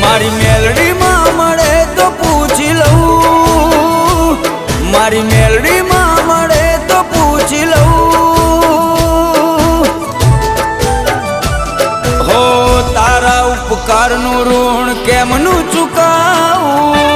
મારી મેલડીમાં મળે તો પૂછી લઉં, મારી મેલડીમાં મળે તો પૂછી લઉં. હો તારા ઉપકારનું ઋણ કેમનું ચૂકાવું.